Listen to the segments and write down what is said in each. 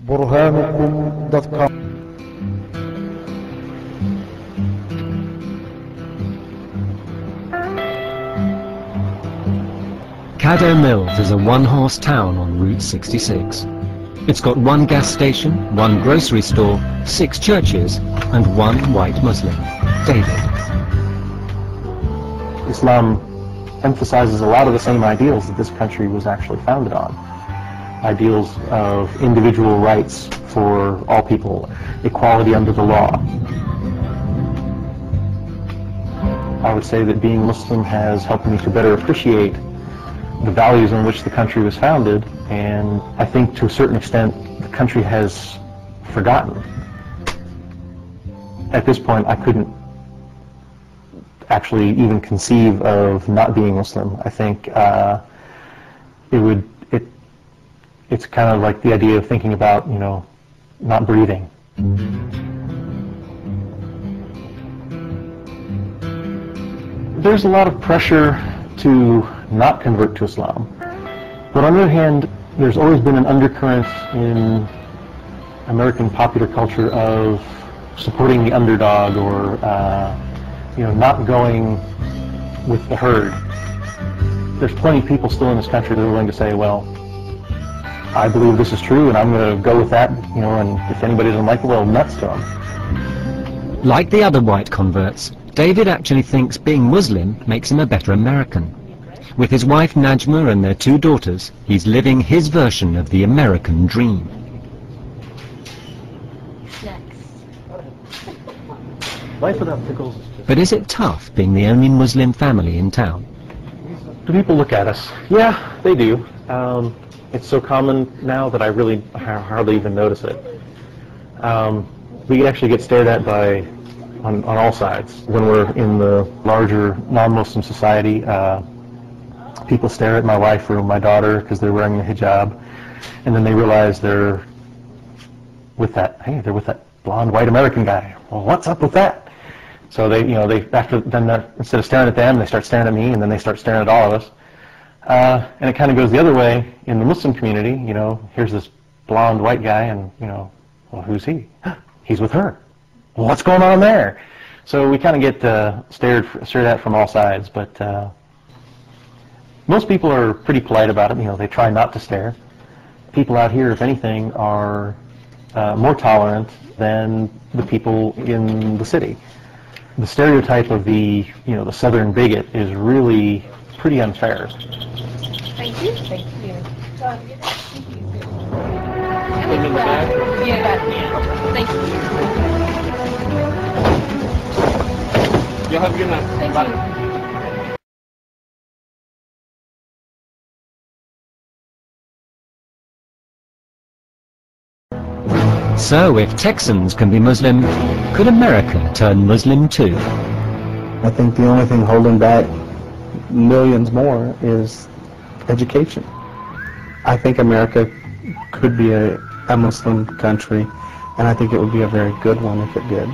burhanukum.com. Caddo Mills is a one-horse town on Route 66. It's got one gas station, one grocery store, 6 churches, and one white Muslim, David. Islam emphasizes a lot of the same ideals that this country was actually founded on. Ideals of individual rights for all people, equality under the law. I would say that being Muslim has helped me to better appreciate the values on which the country was founded, and I think to a certain extent the country has forgotten. At this point I couldn't actually even conceive of not being Muslim. I think it's kind of like the idea of thinking about, you know, not breathing. There's a lot of pressure to not convert to Islam, but on the other hand, there's always been an undercurrent in American popular culture of supporting the underdog, or you know, not going with the herd. There's plenty of people still in this country that are willing to say, well, I believe this is true and I'm going to go with that, you know, and if anybody doesn't like it, well, nuts to them. Like the other white converts, David actually thinks being Muslim makes him a better American. With his wife Najma and their 2 daughters, he's living his version of the American dream. Life without pickles is just... But is it tough being the only Muslim family in town? Do people look at us? Yeah, they do. It's so common now that I really hardly even notice it. We actually get stared at on all sides. When we're in the larger non-Muslim society, people stare at my wife or my daughter because they're wearing a hijab, and then they realize they're with that blonde white American guy. Well, what's up with that? So they, you know, instead of staring at them, they start staring at me, and then they start staring at all of us. And it kind of goes the other way in the Muslim community. You know, here's this blonde white guy, and, you know, well, who's he? He's with her. Well, what's going on there? So we kind of get stared at from all sides, but most people are pretty polite about it. You know, they try not to stare. People out here, if anything, are more tolerant than the people in the city. The stereotype of the Southern bigot is really pretty unfair. Thank you. Thank you. In the back? Yeah. Thank you. You'll have a good night. Thank Bye. you. So if Texans can be Muslim, could America turn Muslim too? I think the only thing holding back millions more is education. I think America could be a Muslim country, and I think it would be a very good one if it did.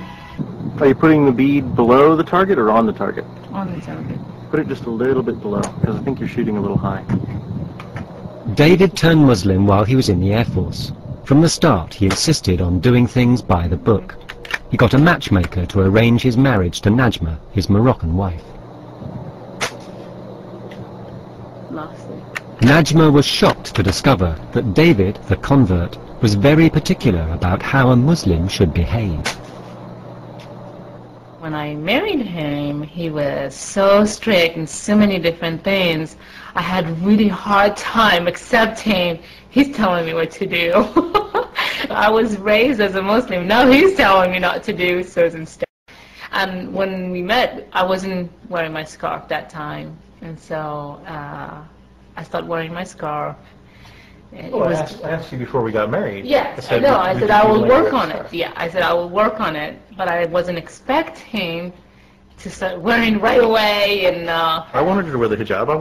Are you putting the bead below the target or on the target? On the target. Put it just a little bit below, because I think you're shooting a little high. David turned Muslim while he was in the Air Force. From the start, he insisted on doing things by the book. He got a matchmaker to arrange his marriage to Najma, his Moroccan wife. Najma was shocked to discover that David, the convert, was very particular about how a Muslim should behave. When I married him, he was so strict in so many different things. I had really hard time accepting he's telling me what to do. I was raised as a Muslim. Now he's telling me not to do certain stuff. And when we met, I wasn't wearing my scarf that time. And so I started wearing my scarf. Well, I asked you before we got married. Yes, I know. I said I will work on it. Yeah, I said I will work on it, but I wasn't expecting to start wearing right away. And I wanted to wear the hijab. I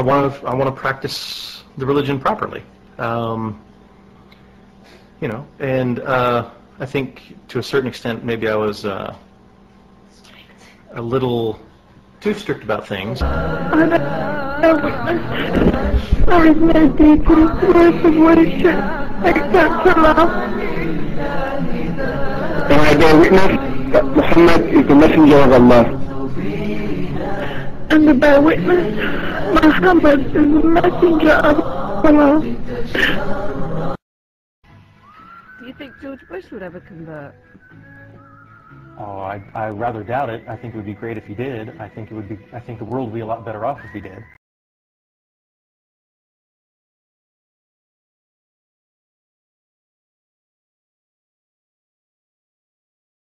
want to practice the religion properly. You know, and I think to a certain extent maybe I was a little too strict about things. I was my deepest worst of wishes. accept Allah. And I bear witness that Muhammad is the messenger of Allah. And I bear witness Muhammad is the messenger of Allah. Do you think George Bush would ever convert? Oh, I rather doubt it. I think it would be great if he did. I think the world would be a lot better off if he did.